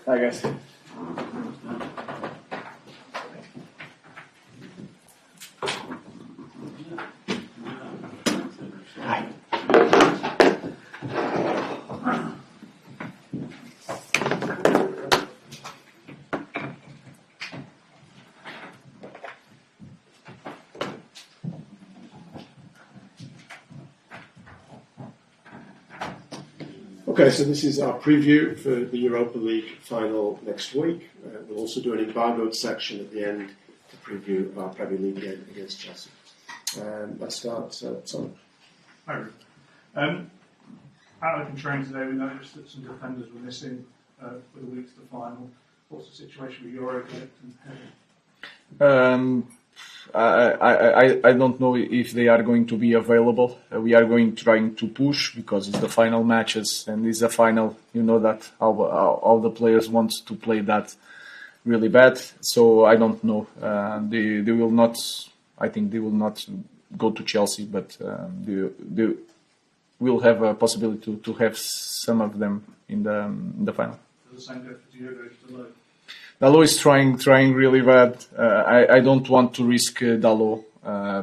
Hi guys. Hi. Okay, so this is our preview for the Europa League Final next week. We'll also do an embargoed section at the end to preview our Premier League game against Chelsea. Let's start. Tom. Hi, Ruben. Out of the train today, we noticed that some defenders were missing for the week to the final. What's the situation with Europa and I don't know if they are going to be available. We are trying to push because it's the final matches and it's a final. You know that all the players want to play that really bad. So I don't know. They will not. I think they will not go to Chelsea, but they will have a possibility to have some of them in the final. does the same go for Diogo Dalot? Dalot is trying really bad. I don't want to risk Dalot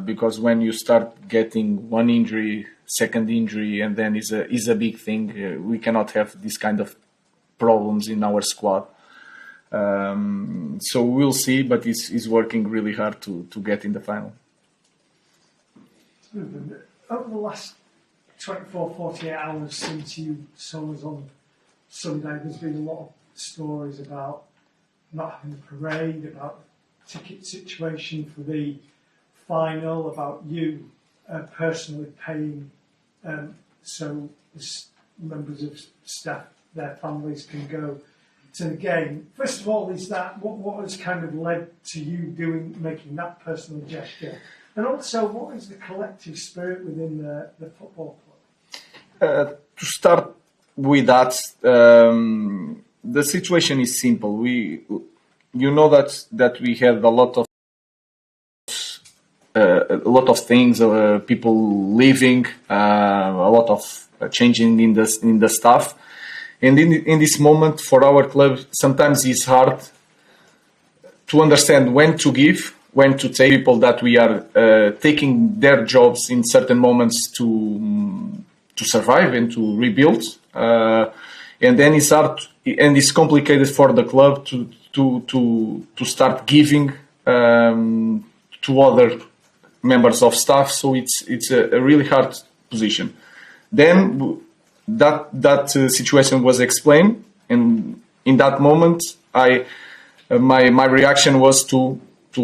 because when you start getting one injury, second injury, and then is a big thing. We cannot have this kind of problems in our squad. So we'll see, but he's working really hard to get in the final. Over the last 24, 48 hours since you saw us on Sunday, there's been a lot of stories about not having a parade, about ticket situation for the final, about you personally paying so members of staff, their families can go to the game. First of all, is that what has kind of led to you making that personal gesture? And also, what is the collective spirit within the football club? To start with that, the situation is simple. You know that we had a lot of things, people leaving, a lot of changing in the staff, and in this moment for our club, sometimes it's hard to understand when to give, when to take people that we are taking their jobs in certain moments to survive and to rebuild, and then it's hard and it's complicated for the club to start giving to other members of staff. So it's a really hard position. Then that situation was explained, and in that moment, my reaction was to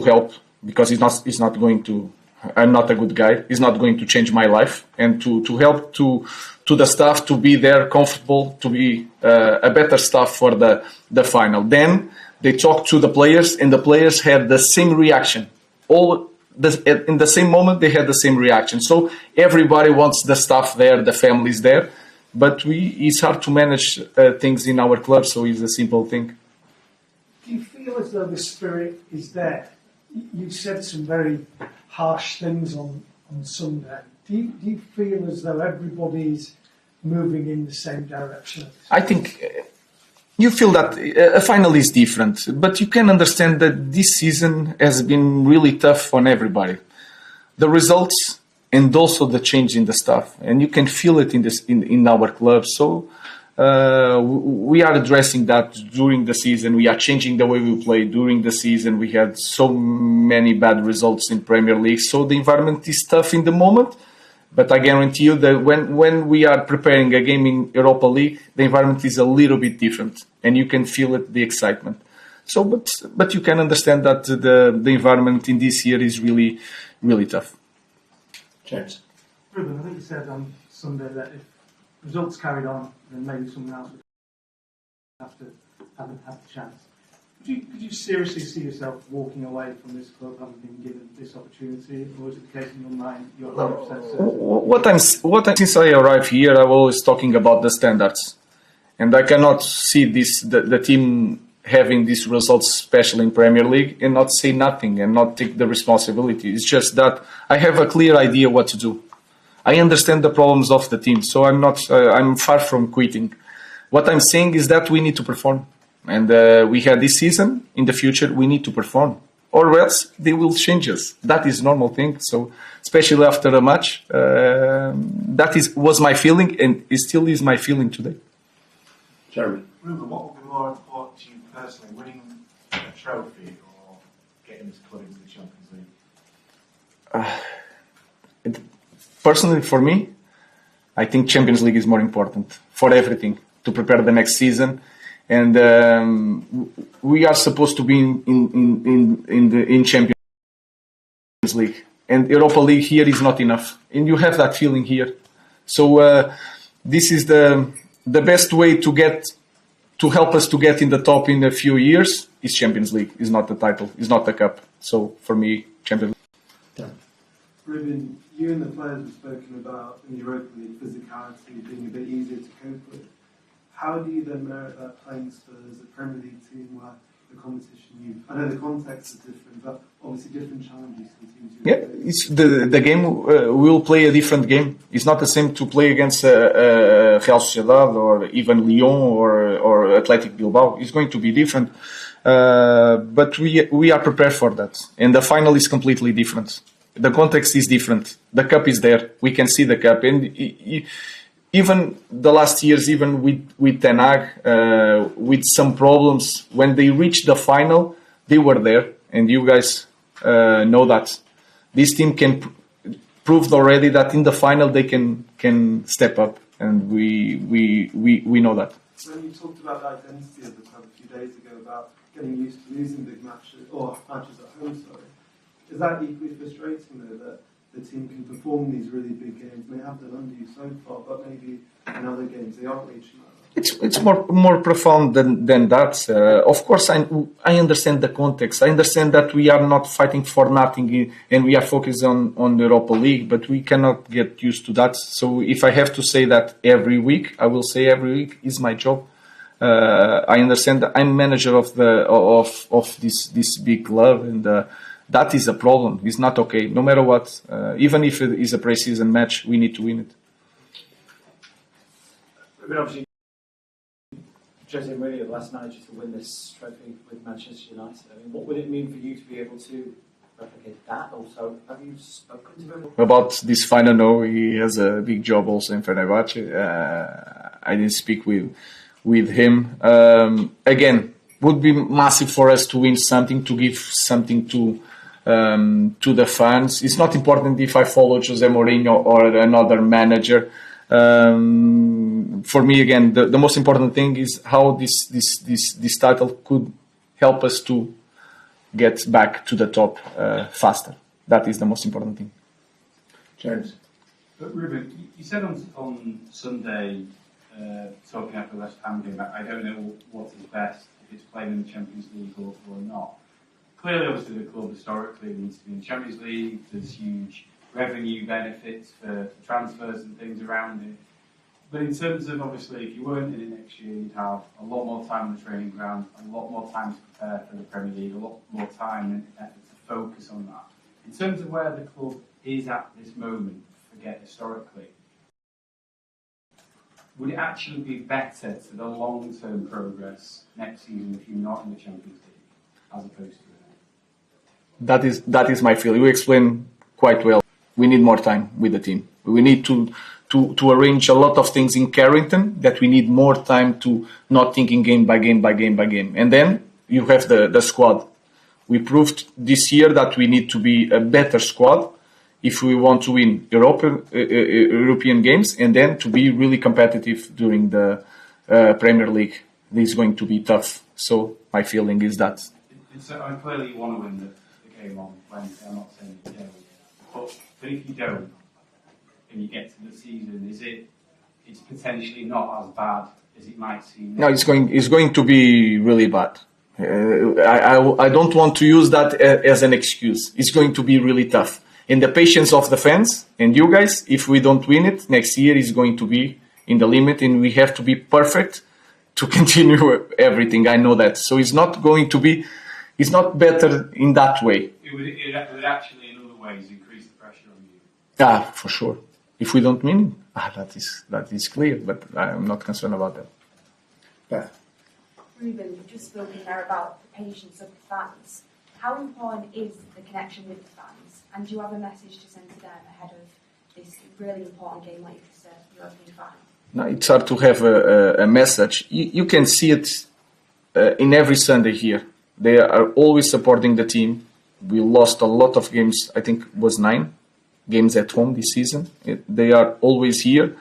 help, because it's not going to. I'm not a good guy. It's not going to change my life, and to help to the staff to be there, comfortable, to be a better staff for the final. Then they talked to the players, and the players had the same reaction. In the same moment, they had the same reaction. So everybody wants the staff there, the families there, but it's hard to manage things in our club. So it's a simple thing. Do you feel as though the spirit is there? You said some very harsh things on Sunday. Do you feel as though everybody's moving in the same direction? I think you feel that a final is different, but you can understand that this season has been really tough on everybody. The results and also the change in the staff, and you can feel it in our club. So we are addressing that during the season. We are changing the way we play during the season. We had so many bad results in Premier League, so the environment is tough in the moment. But I guarantee you that when we are preparing a game in Europa League, the environment is a little bit different, and you can feel it, the excitement. So, but you can understand that the environment in this year is really, really tough. James. Ruben, I think you said on Sunday that if results carried on, then maybe someone else would haven't had the chance. Could you seriously see yourself walking away from this club having been given this opportunity, or is it the case in your mind you're 100% certain? Since I arrived here, I'm always talking about the standards, and I cannot see the team having these results, especially in Premier League, and not say nothing and not take the responsibility. It's just that I have a clear idea what to do. I understand the problems of the team, so I'm not. I'm far from quitting. What I'm saying is that we need to perform, and we had this season. In the future, we need to perform, or else they will change us. That is normal thing. So, especially after a match, was my feeling, and it still is my feeling today. Jeremy. Ruben, what would be more important to you personally, winning a trophy or getting this club into the Champions League? Personally, for me, I think Champions League is more important for everything to prepare the next season, and we are supposed to be in Champions League, and Europa League here is not enough, and you have that feeling here. So this is the best way to help us to get in the top in a few years is Champions League. Is not the title, is not the cup. So for me, Champions League. Ruben, you and the players have spoken about in the Europa League physicality being a bit easier to cope with. How do you then merit that playing Spurs, a Premier League team where the competition, I know the context is different, but obviously different challenges continue to Yeah, it's the game will play a different game. It's not the same to play against Real Sociedad or even Lyon or Athletic Bilbao. It's going to be different, but we are prepared for that. And the final is completely different. The context is different. The cup is there. We can see the cup, and even the last years, even with Ten Hag, with some problems, when they reached the final, they were there, and you guys know that this team can proved already that in the final they can step up, and we know that. When you talked about the identity of the club a few days ago about getting used to losing big matches or matches at home, is that equally frustrating though that the team can perform these really big games? They have done under you so far, but maybe in other games they aren't reaching that. It's more profound than that. Of course, I understand the context. I understand that we are not fighting for nothing and we are focused on the Europa League, but we cannot get used to that. So if I have to say that every week, I will say every week is my job. I understand that I'm manager of this big club, and that is a problem. It's not okay. No matter what, even if it is a pre-season match, we need to win it. But obviously, Jose Mourinho, the last manager to win this trophy with Manchester United. I mean, what would it mean for you to be able to replicate that? Also, have you spoken to him about this final? No, he has a big job also in Fenerbahce. I didn't speak with him. Again, would be massive for us to win something, to give something to the fans. It's not important if I follow Jose Mourinho or another manager. For me, again, the most important thing is how this title could help us to get back to the top faster. That is the most important thing. James. But Ruben, you said on Sunday, talking after the West Ham game, I don't know what is best, if it's playing in the Champions League or not. Clearly, obviously, the club historically needs to be in the Champions League. There's huge revenue benefits for transfers and things around it. But in terms of, obviously, if you weren't in it next year, you'd have a lot more time on the training ground, a lot more time to prepare for the Premier League, a lot more time and effort to focus on that. In terms of where the club is at this moment, forget historically, would it actually be better to the long-term progress next season if you're not in the Champions League, as opposed to it? That is my feel. You explained quite well. We need more time with the team. We need to arrange a lot of things in Carrington that we need more time to not thinking game by game by game by game. And then you have the squad. We proved this year that we need to be a better squad if we want to win European games, and then to be really competitive during the Premier League. This is going to be tough. So my feeling is that. Clearly you want to win the game on Wednesday. I'm not saying you don't. But if you don't, and you get to the season, it's potentially not as bad as it might seem? No, it's going to be really bad. I don't want to use that as an excuse. It's going to be really tough. And the patience of the fans and you guys, if we don't win it, next year is going to be in the limit, and we have to be perfect to continue everything. I know that. So it's not going to be, it's not better in that way. It would actually, in other ways, increase the pressure on you. Yeah, for sure. If we don't win, that is clear. But I'm not concerned about that. Beth. Ruben, you've just spoken there about the patience of the fans. How important is the connection with the fans? And do you have a message to send to them ahead of this really important game like this European final? No, it's hard to have a message. You can see it in every Sunday here. They are always supporting the team. We lost a lot of games. I think it was 9 games at home this season. They are always here.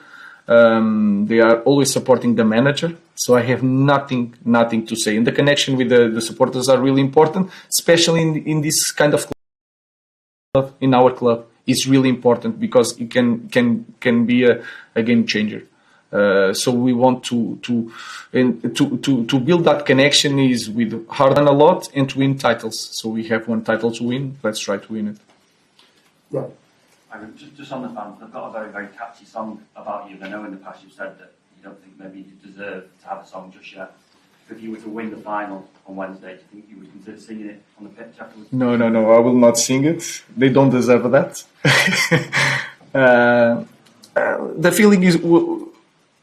They are always supporting the manager. So I have nothing to say. And the connection with the supporters are really important, especially in this kind of club, in our club. It's really important because it can be a game changer. So we want to build that connection is with hard on a lot and to win titles. So we have 1 title to win. Let's try to win it. Right. Just on the fans, they've got a very, very catchy song about you. I know in the past you've said that you don't think maybe you deserve to have a song just yet. If you were to win the final on Wednesday, do you think you would consider singing it on the pitch afterwards? No, I will not sing it. They don't deserve that. The feeling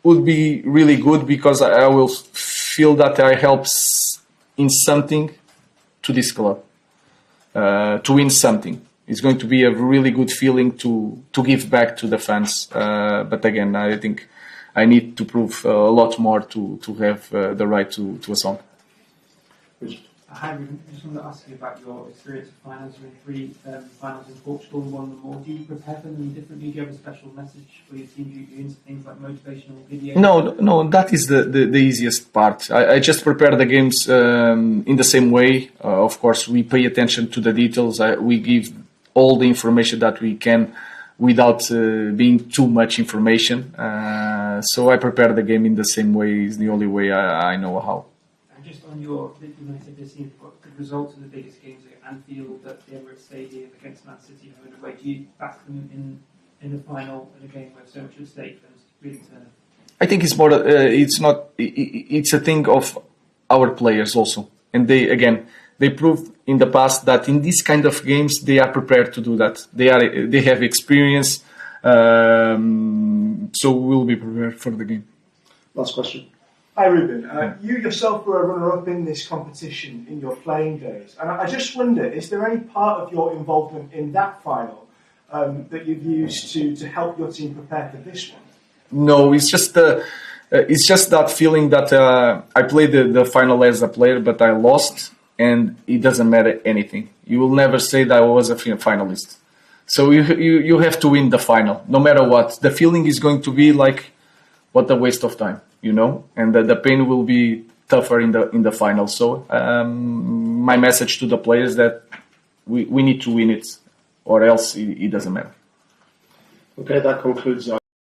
would be really good because I will feel that I helps in something to this club, to win something. It's going to be a really good feeling to give back to the fans. But again, I think I need to prove a lot more to have the right to a song. Hi, Ruben. I just wanted to ask you about your experience of finals. You were 3 finals in Portugal and won them all. Do you prepare for them differently? Do you have a special message for your team? Do you do into things like motivational videos? No, that is the easiest part. I just prepare the games in the same way. Of course, we pay attention to the details. We give all the information that we can without being too much information. So I prepare the game in the same way. Is the only way I know how. And just on your United this year, what the results of the biggest games at Anfield, at the Emirates Stadium against Man City home and away, do you back them in the final in a game where so much at stake for them to really turn? I think it's more. It's not. It's a thing of our players also, and they proved in the past that in these kind of games they are prepared to do that. They have experience, so we'll be prepared for the game. Last question. Hi Ruben, you yourself were a runner-up in this competition in your playing days, and I just wonder, is there any part of your involvement in that final that you've used to help your team prepare for this one? No, it's just that feeling that I played the final as a player, but I lost, and it doesn't matter anything. You will never say that I was a finalist. So you have to win the final, no matter what. The feeling is going to be like, what a waste of time, and the pain will be tougher in the final. So my message to the players that we need to win it, or else it doesn't matter. Okay, that concludes our